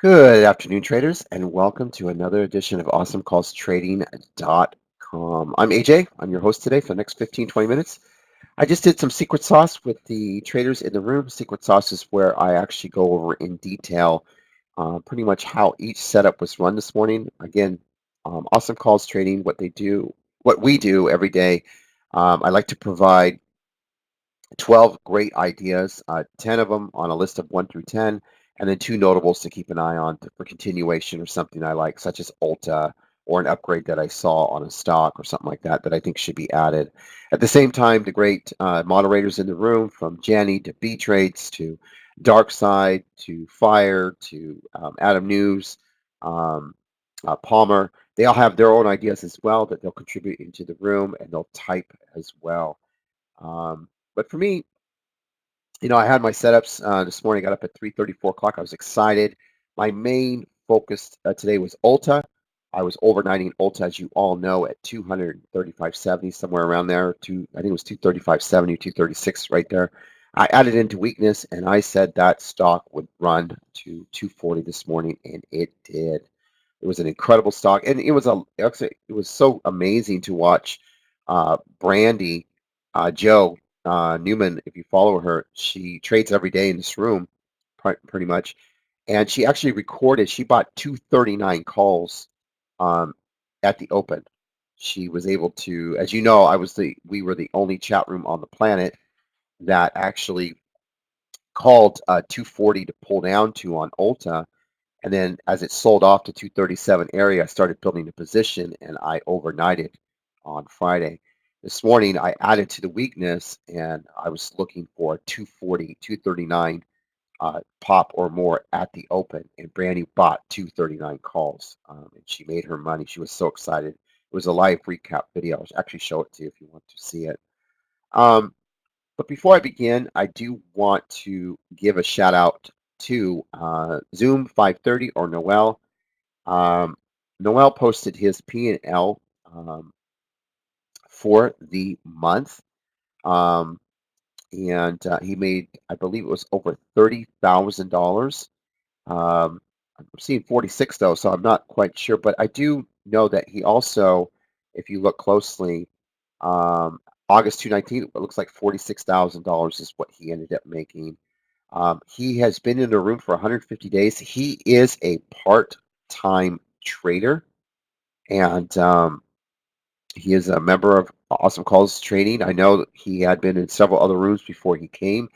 Good afternoon, traders, and welcome to another edition of Awesomecallstrading.com. I'm AJ. I'm your host today for the next 15-20 minutes. I just did some secret sauce with the traders in the room. Secret sauce is where I actually go over in detail pretty much how each setup was run this morning. Again, Awesome Calls Trading, what we do every day. I like to provide 12 great ideas, 10 of them on a list of 1 through 10, and then two notables to keep an eye on for continuation or something I like, such as Ulta or an upgrade that I saw on a stock or something like that that I think should be added. At the same time, the great moderators in the room, from Jenny to B Trades to Dark Side to Fire to Adam News, um, Palmer, they all have their own ideas as well that they'll contribute into the room and they'll type as well. But for me, I had my setups this morning. I got up at 3:30, 4 o'clock. I was excited. My main focus today was Ulta. I was overnighting Ulta, as you all know, at 235.70, somewhere around there. I think it was 235.70, 236, right there. I added into weakness, and I said that stock would run to 240 this morning, and it did. It was an incredible stock, and it was so amazing to watch Brandy Joe Newman. If you follow her, she trades every day in this room, pretty much, and she actually recorded. She bought 239 calls um, at the open. She was able to, as you know, we were the only chat room on the planet that actually called 240 to pull down to on Ulta, and then as it sold off to 237 area, I started building a position and I overnighted on Friday. This morning, I added to the weakness and I was looking for 240, 239 pop or more at the open. And Brandy bought 239 calls and she made her money. She was so excited. It was a live recap video. I'll actually show it to you if you want to see it. Um, but before I begin, I do want to give a shout out to Zoom 530 or Noel. um, Noel posted his P&L for the month, um, and he made, I believe it was over $30,000. I'm seeing 46 though, so I'm not quite sure, but I do know that he also, if you look closely, um, August 2019, it looks like $46,000 is what he ended up making. He has been in the room for 150 days. He is a part-time trader, and he is a member of Awesome Calls Trading. I know that he had been in several other rooms before he came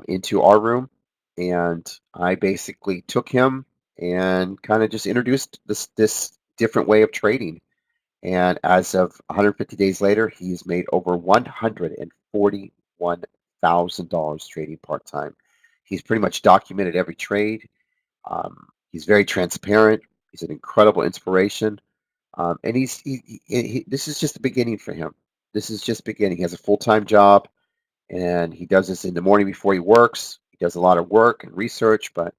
into our room, and I basically took him and kind of just introduced this different way of trading. And as of 150 days later, he's made over $141,000 trading part time. He's pretty much documented every trade. He's very transparent. He's an incredible inspiration. And this is just the beginning for him. This is just beginning. He has a full-time job, and he does this in the morning before he works. He does a lot of work and research, but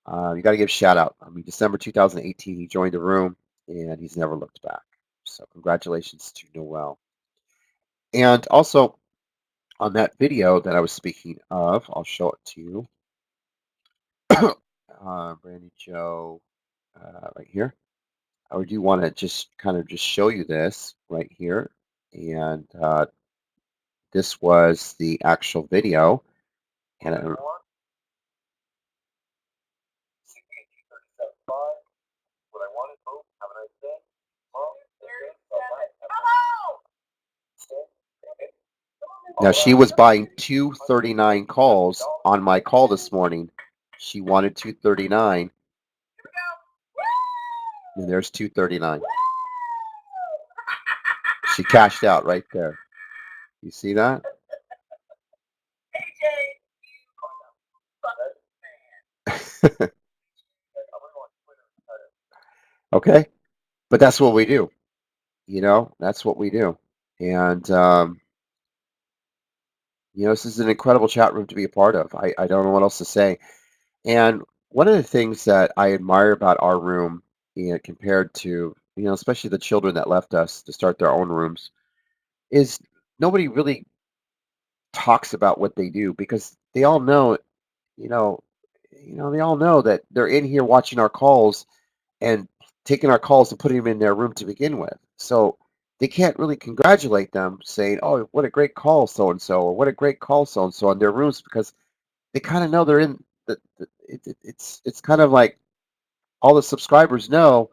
you got to give a shout out. I mean, December 2018, he joined the room, and he's never looked back. So congratulations to Noel. And also on that video that I was speaking of, I'll show it to you. Brandy Joe, right here. I do want to just kind of just show you this right here. And this was the actual video. And now she was buying 239 calls on my call this morning. She wanted 239. And there's 239. She cashed out right there. You see that? Okay. But that's what we do. That's what we do. And, this is an incredible chat room to be a part of. I don't know what else to say. And one of the things that I admire about our room, compared to, especially the children that left us to start their own rooms, is nobody really talks about what they do because they all know, you know, they all know that they're in here watching our calls and taking our calls and putting them in their room to begin with. So they can't really congratulate them saying, "Oh, what a great call, so and so," or "What a great call, so and so," in their rooms because they kind of know they're in. It's kind of like all the subscribers know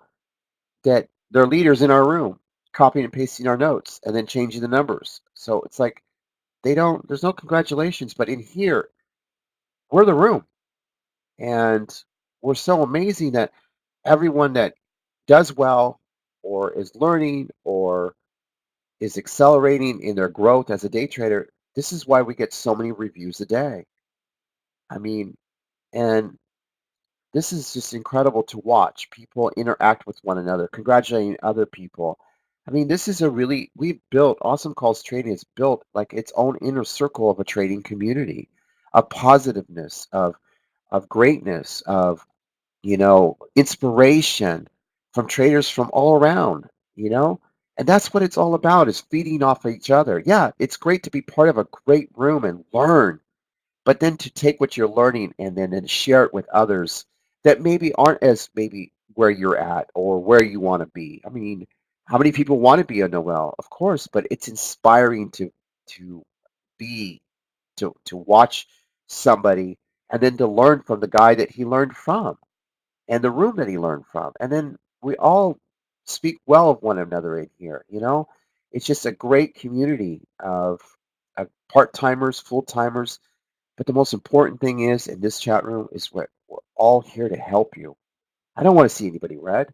that their leaders in our room, copying and pasting our notes and then changing the numbers. So it's like they don't. There's no congratulations, but in here we're the room, and we're so amazing that everyone that does well or is learning or is accelerating in their growth as a day trader, this is why we get so many reviews a day. I mean, and this is just incredible to watch people interact with one another, congratulating other people. I mean, this is a really, we've built, Awesome Calls Trading is built like its own inner circle of a trading community, of positiveness, of greatness, of inspiration from traders from all around, you know? And that's what it's all about is feeding off of each other. Yeah, it's great to be part of a great room and learn, but then to take what you're learning and then share it with others that maybe aren't as maybe where you're at or where you want to be. I mean, how many people want to be a Noel? Of course, but it's inspiring to be to watch somebody and then to learn from the guy that he learned from and the room that he learned from. And then we all speak well of one another in here. It's just a great community of part-timers, full-timers. But the most important thing is in this chat room is we're all here to help you. I don't want to see anybody red.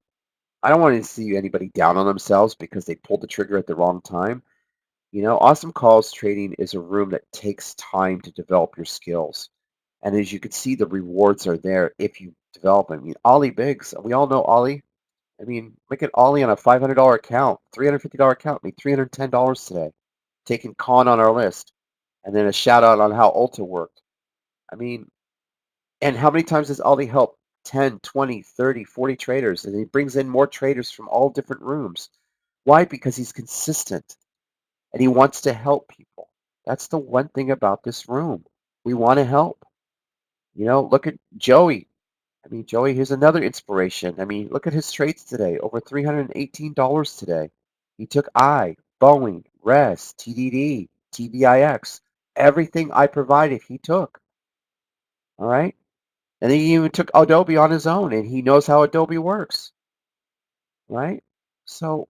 I don't want to see anybody down on themselves because they pulled the trigger at the wrong time. Awesome Calls Trading is a room that takes time to develop your skills. And as you can see, the rewards are there if you develop them. I mean, Ollie Biggs, we all know Ollie. I mean, look at Ollie on a $500 account, $350 account, made $310 today, taking Con on our list. And then a shout out on how Ulta worked. I mean, and how many times does Ollie help 10, 20, 30, 40 traders? And he brings in more traders from all different rooms. Why? Because he's consistent and he wants to help people. That's the one thing about this room. We want to help. Look at Joey. I mean, Joey, here's another inspiration. I mean, look at his trades today, over $318 today. He took Boeing, RES, TDD, TBIX, everything I provided, he took. All right. And then he even took Adobe on his own, and he knows how Adobe works. Right. So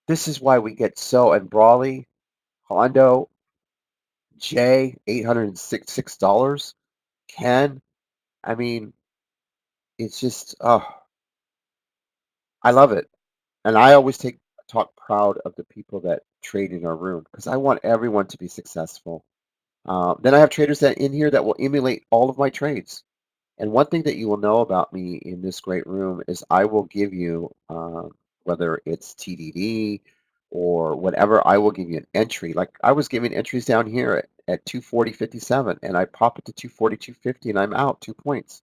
this is why we get so, and Brawley, Hondo, Jay, $866, Ken. I mean, it's just, oh, I love it. And I always talk proud of the people that trade in our room because I want everyone to be successful. Then I have traders that in here that will emulate all of my trades. And one thing that you will know about me in this great room is I will give you, whether it's TDD or whatever, I will give you an entry. Like I was giving entries down here at 240.57, and I pop it to 240.250, and I'm out 2 points.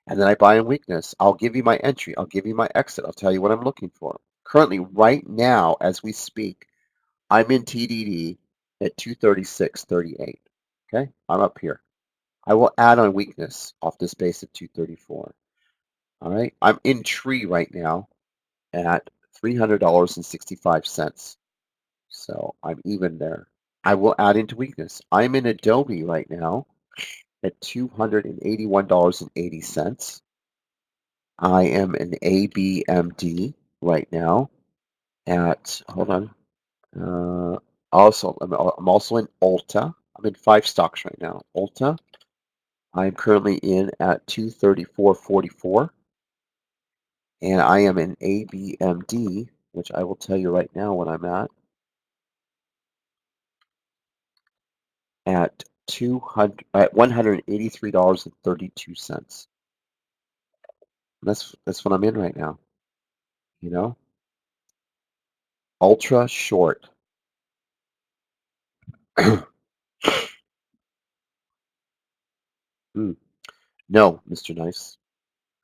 And then I buy in weakness. I'll give you my entry. I'll give you my exit. I'll tell you what I'm looking for. Currently, right now, as we speak, I'm in TDD at 236.38. Okay, I'm up here. I will add on weakness off this base of 234. All right, I'm in tree right now at $300.65. So I'm even there. I will add into weakness. I'm in Adobe right now at $281.80. I am in ABMD right now at, hold on. I'm also in Ulta. I'm in 5 stocks right now. Ulta, I'm currently in at 234.44, and I am in ABMD, which I will tell you right now what I'm at 183.32. That's what I'm in right now. You know, ultra short. Mm, no, Mr. Nice.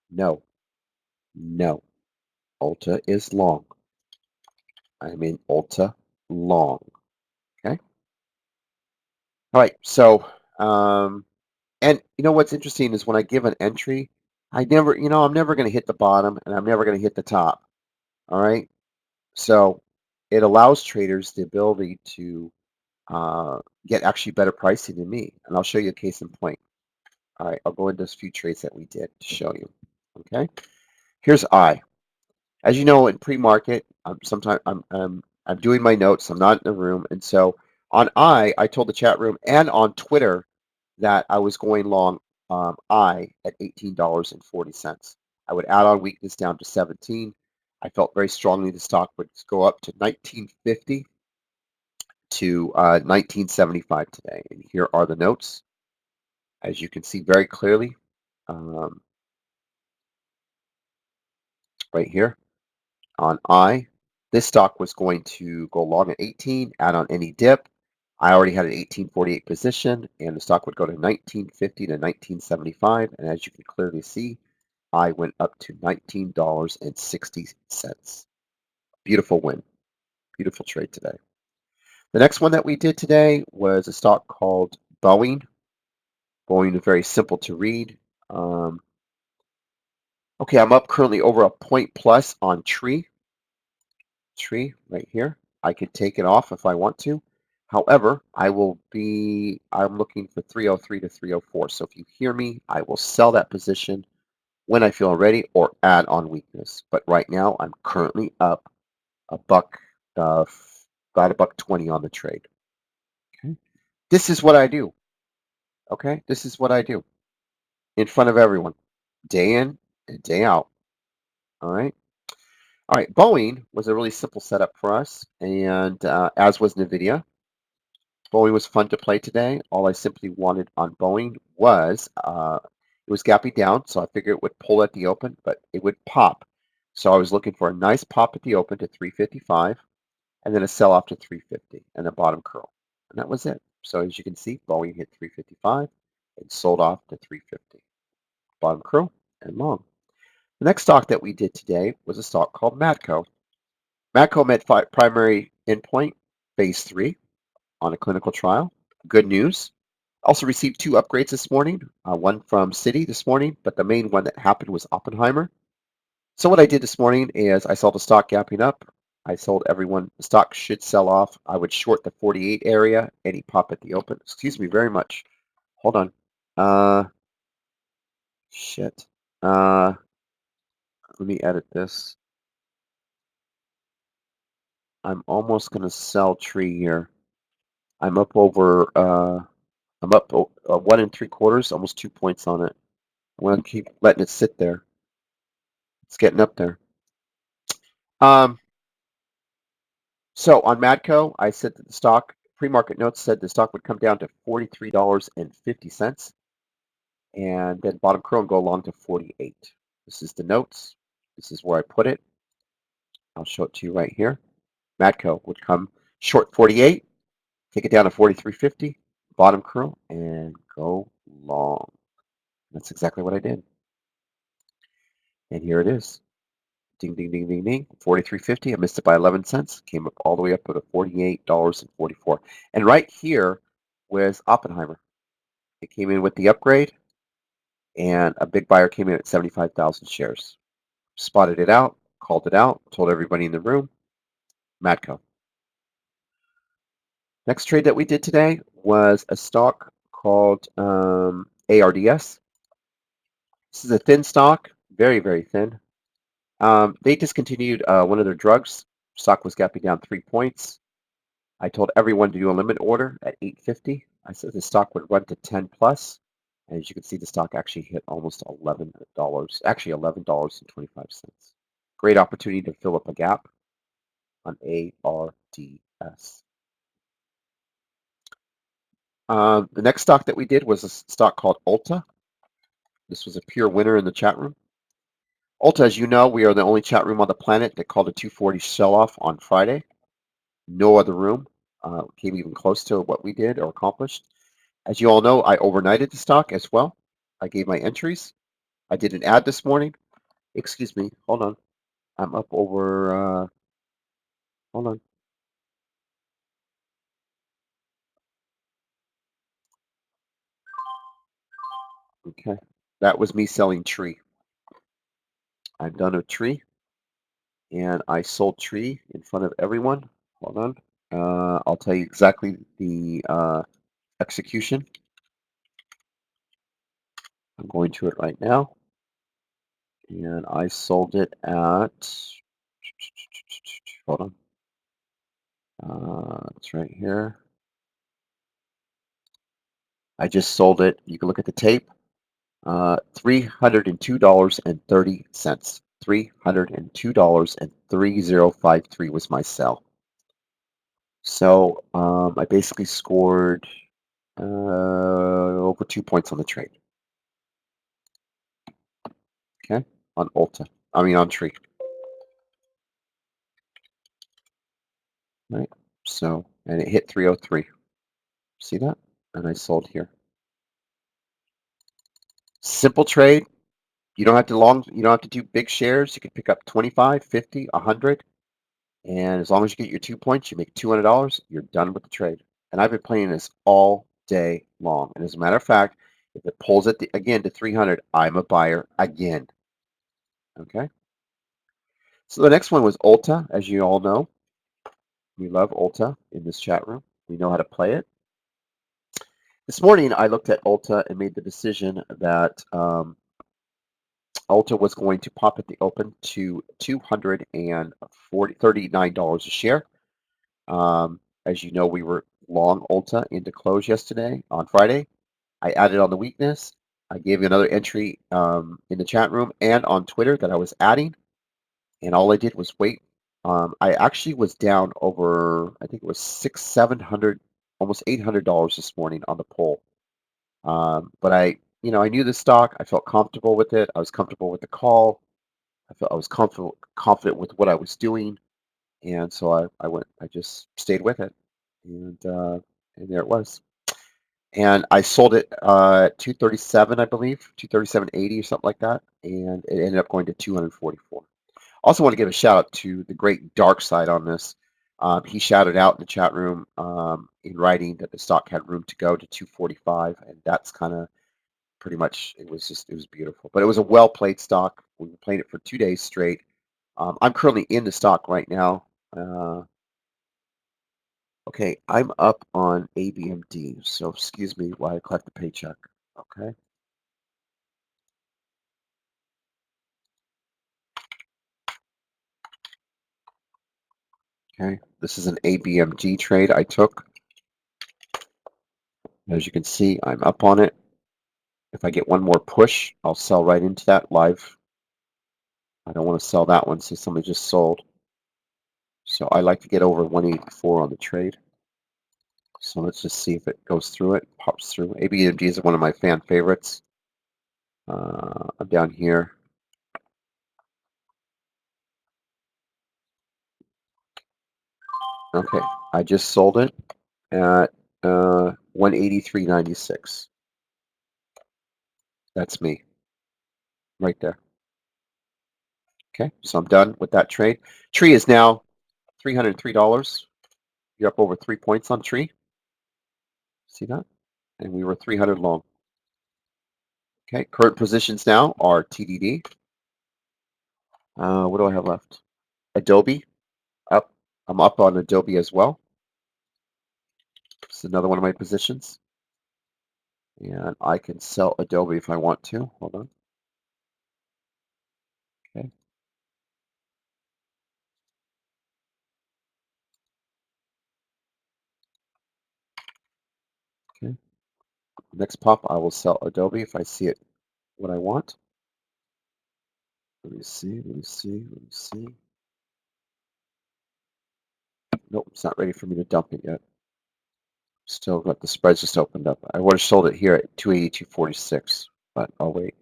No, no. Ulta is long. I'm in Ulta long. Okay. All right. So, um, And you know what's interesting is when I give an entry, I'm never going to hit the bottom and I'm never going to hit the top. All right. So it allows traders the ability to uh, get actually better pricing than me. And I'll show you a case in point. All right. I'll go into a few trades that we did to show you. Okay. Here's I. As you know, in pre-market, sometimes I'm doing my notes. I'm not in the room, and so on I told the chat room and on Twitter that I was going long I at $18.40. I would add on weakness down to 17. I felt very strongly the stock would go up to 1950 to 1975 today. And here are the notes, as you can see very clearly, um, right here. On I. This stock was going to go long at 18, add on any dip. I already had an 1848 position, and the stock would go to 1950 to 1975. And as you can clearly see, I went up to $19.60. Beautiful win. Beautiful trade today. The next one that we did today was a stock called Boeing. Boeing is very simple to read. Um, okay, I'm up currently over a point plus on tree right here. I could take it off if I want to. However, I'm looking for 303 to 304. So if you hear me, I will sell that position when I feel ready or add on weakness. But right now, I'm currently up a buck, about a buck 20 on the trade. Okay. This is what I do. Okay. This is what I do in front of everyone, day in and day out. All right. All right. Boeing was a really simple setup for us, and as was NVIDIA. Boeing was fun to play today. All I simply wanted on Boeing was it was gapping down, so I figured it would pull at the open, but it would pop. So I was looking for a nice pop at the open to 355, and then a sell off to 350, and a bottom curl. And that was it. So as you can see, Boeing hit 355 and sold off to 350. Bottom curl and long. The next stock that we did today was a stock called Matco. Matco met primary endpoint, phase 3 on a clinical trial. Good news. Also received two upgrades this morning, one from Citi this morning, but the main one that happened was Oppenheimer. So what I did this morning is I saw the stock gapping up. I told everyone the stock should sell off. I would short the 48 area, any pop at the open. Excuse me very much. Hold on. Shit. Uh, let me edit this. I'm almost gonna sell tree here. I'm up over. I'm up 1 3/4, almost 2 points on it. I'm gonna keep letting it sit there. It's getting up there. Um, so on Madco, I said that the stock pre-market notes said the stock would come down to $43.50, and then bottom curl and go along to 48. This is the notes. This is where I put it. I'll show it to you right here. Madco would come short 48, take it down to 43.50, bottom curl, and go long. That's exactly what I did. And here it is. Ding, ding, ding, ding, ding. 43.50. I missed it by 11 cents. Came up all the way up to $48.44. And right here was Oppenheimer. It came in with the upgrade, and a big buyer came in at 75,000 shares. Spotted it out, called it out, told everybody in the room. Matco. Next trade that we did today was a stock called ARDS. This is a thin stock, very, very thin. They discontinued one of their drugs. Stock was gapping down 3 points. I told everyone to do a limit order at 850. I said the stock would run to 10 plus. And as you can see, the stock actually hit almost $11, actually $11.25. Great opportunity to fill up a gap on ARDS. The next stock that we did was a stock called Ulta. This was a pure winner in the chat room. Ulta, as you know, we are the only chat room on the planet that called a 240 sell-off on Friday. No other room came even close to what we did or accomplished. As you all know, I overnighted the stock as well. I gave my entries. I did an ad this morning. Excuse me. Hold on. I'm up over. Hold on. Okay, that was me selling tree. I've done a tree, and I sold tree in front of everyone. Hold on. I'll tell you exactly the execution. I'm going to it right now, and I sold it at. Hold on. It's right here. I just sold it. You can look at the tape. $302.30. $302.3053 was my sell. So I basically scored over 2 points on the trade. Okay, on Ulta. I mean on Tree. Right. So and it hit 303. See that? And I sold here. Simple trade. You don't have to you don't have to do big shares. You can pick up 25, 50, 100. And as long as you get your 2 points, you make $200, you're done with the trade. And I've been playing this all day long. And as a matter of fact, if it pulls it again to 300, I'm a buyer again. Okay. So the next one was Ulta, as you all know. We love Ulta in this chat room. We know how to play it. This morning, I looked at Ulta and made the decision that Ulta was going to pop at the open to $239 a share. As you know, we were long Ulta into close yesterday on Friday. I added on the weakness. I gave you another entry in the chat room and on Twitter that I was adding, and all I did was wait. I actually was down over, I think it was six, 700, almost $800 this morning on the poll. But I knew the stock. I felt comfortable with it. I was comfortable with the call. I felt I was confident with what I was doing, and so I just stayed with it, and there it was. And I sold it at 237, I believe, 237.80 or something like that, and it ended up going to 244. Also want to give a shout out to the great dark side on this. He shouted out in the chat room in writing that the stock had room to go to 245, and that's kind of pretty much it was beautiful. But it was a well played stock. We were playing it for 2 days straight. I'm currently in the stock right now. Okay, I'm up on ABMD, so excuse me while I collect the paycheck. Okay. Okay, this is an ABMG trade I took. As you can see, I'm up on it. If I get one more push, I'll sell right into that live. I don't want to sell that one since somebody just sold. So I like to get over 184 on the trade. So let's just see if it goes through it, pops through. ABMG is one of my fan favorites. I'm down here. Okay, I just sold it at 183.96. That's me right there. Okay, so I'm done with that trade. Tree is now $303. You're up over 3 points on Tree. See that? And we were 300 long. Okay, current positions now are TDD. What do I have left? Adobe up. I'm up on Adobe as well. It's another one of my positions. And I can sell Adobe if I want to. Hold on. Okay. Okay. Next pop, I will sell Adobe if I see it what I want. Let me see. Let me see. Let me see. Nope, it's not ready for me to dump it yet. Still got the spreads just opened up. I would have sold it here at 282.46, but I'll wait.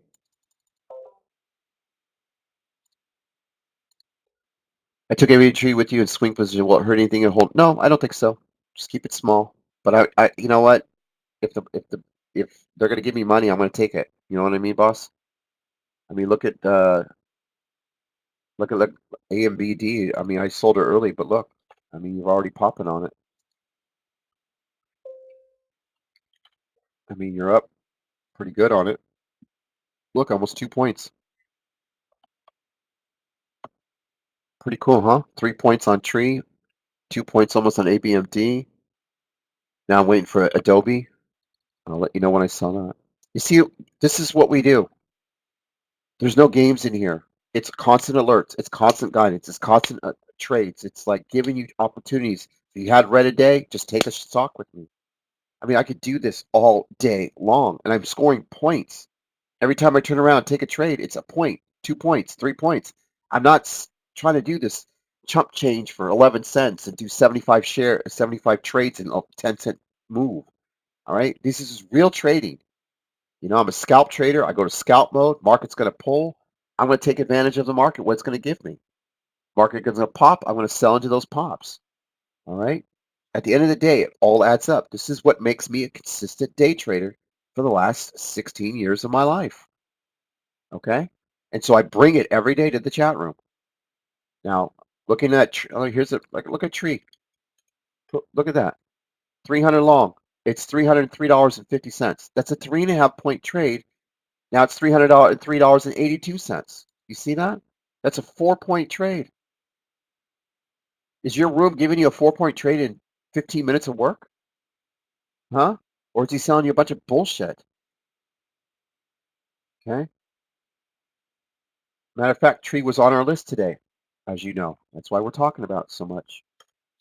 I took every tree with you in swing position. Will it hurt anything and hold? No, I don't think so. Just keep it small. But you know what? If they're gonna give me money, I'm gonna take it. You know what I mean, boss? I mean, look A and B D. I mean, I sold it early, but look, I mean, you're already popping on it. I mean, you're up pretty good on it. Look, almost 2 points. Pretty cool, huh? 3 points on Tree, 2 points almost on ABMD. Now I'm waiting for Adobe. I'll let you know when I sell that. You see, this is what we do. There's no games in here. It's constant alerts. It's constant guidance. It's constant trades. It's like giving you opportunities. If you had read a day, just take a stock with me. I mean, I could do this all day long, and I'm scoring points. Every time I turn around and take a trade, it's a point, 2 points, 3 points. I'm not trying to do this chump change for 11 cents and do 75 trades in a 10-cent move. All right. This is real trading. I'm a scalp trader. I go to scalp mode. Market's going to pull. I'm going to take advantage of the market, what it's going to give me. Market is going to pop. I'm going to sell into those pops. All right. At the end of the day, it all adds up. This is what makes me a consistent day trader for the last 16 years of my life. Okay. And so I bring it every day to the chat room. Now, looking at, here's a, like, look at Tree. Look at that. 300 long. It's $303.50. That's a 3.5 point trade. Now it's $303.82. You see that? That's a 4 point trade. Is your room giving you a 4 point trade in 15 minutes of work? Huh? Or is he selling you a bunch of bullshit? Okay. Matter of fact, Tree was on our list today, as you know. That's why we're talking about it so much.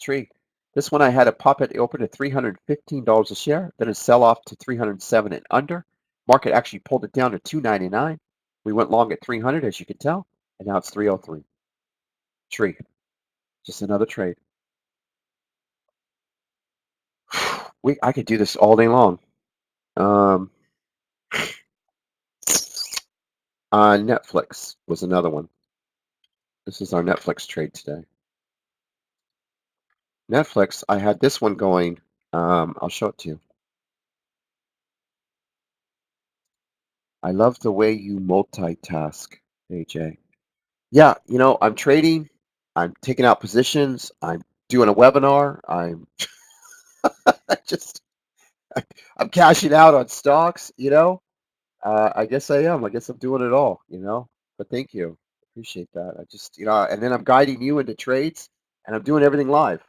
Tree. This one I had a pop at open at $315 a share, then a sell off to 307 and under. Market actually pulled it down to 299. We went long at 300, as you can tell, and now it's 303. Tree. Just another trade. I could do this all day long. Netflix was another one. This is our Netflix trade today. Netflix, I had this one going. I'll show it to you. I love the way you multitask, AJ. Yeah, I'm trading. I'm taking out positions. I'm doing a webinar. I just, I'm cashing out on stocks. I guess I am. I guess I'm doing it all. But thank you. Appreciate that. I just, and then I'm guiding you into trades and I'm doing everything live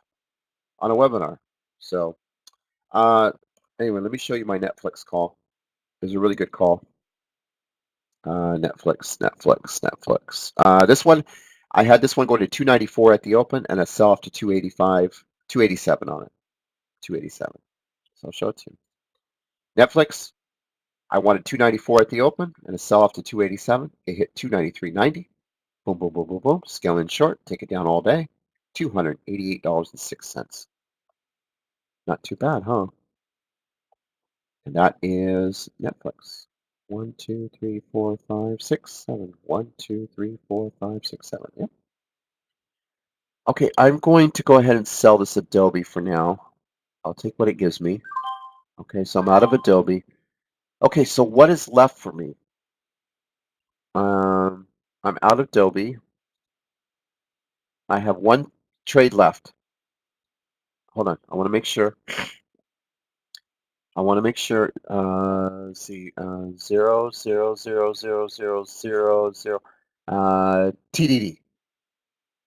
on a webinar. So, uh, anyway, let me show you my Netflix call. It was a really good call. Netflix. This one, I had this one going to 294 at the open and a sell off to 285, 287 on it. 287. So I'll show it to you. Netflix, I wanted 294 at the open and a sell off to 287. It hit 293.90. Boom, boom, boom, boom, boom. Scale in short, take it down all day. $288.06. Not too bad, huh? And that is Netflix. 1, 2, 3, 4, 5, 6, 7. 1, 2, 3, 4, 5, 6, 7. Yep. Okay, I'm going to go ahead and sell this Adobe for now. I'll take what it gives me. Okay, so I'm out of Adobe. Okay, so what is left for me? I'm out of Adobe. I have one trade left. Hold on, I want to make sure. Let's see, 0.0000000. TDD.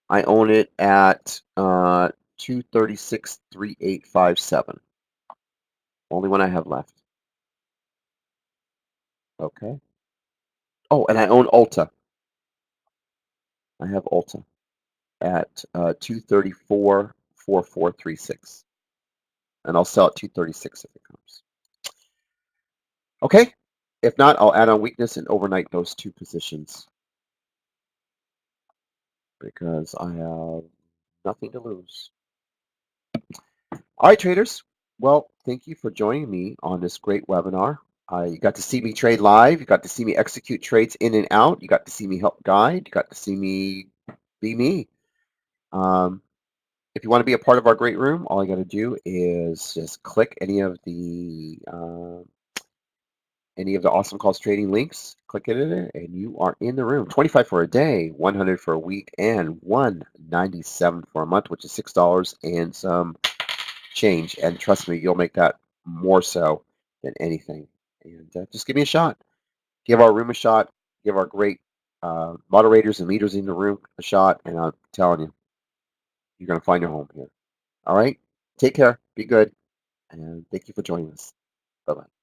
I own it at 236.3857. Only one I have left. Okay. Oh, and I own Ulta. I have Ulta at 234.4436. And I'll sell at 236 if it comes. Okay. If not, I'll add on weakness and overnight those two positions because I have nothing to lose. All right, traders. Well, thank you for joining me on this great webinar. You got to see me trade live. You got to see me execute trades in and out. You got to see me help guide. You got to see me be me. If you want to be a part of our great room, all you got to do is just click any of the Awesome Calls Trading links. Click it in there, and you are in the room. 25 for a day, 100 for a week, and 197 for a month, which is $6 and some change. And trust me, you'll make that more so than anything. And just give me a shot. Give our room a shot. Give our great moderators and leaders in the room a shot, and I'm telling you, you're going to find your home here. All right? Take care. Be good. And thank you for joining us. Bye bye.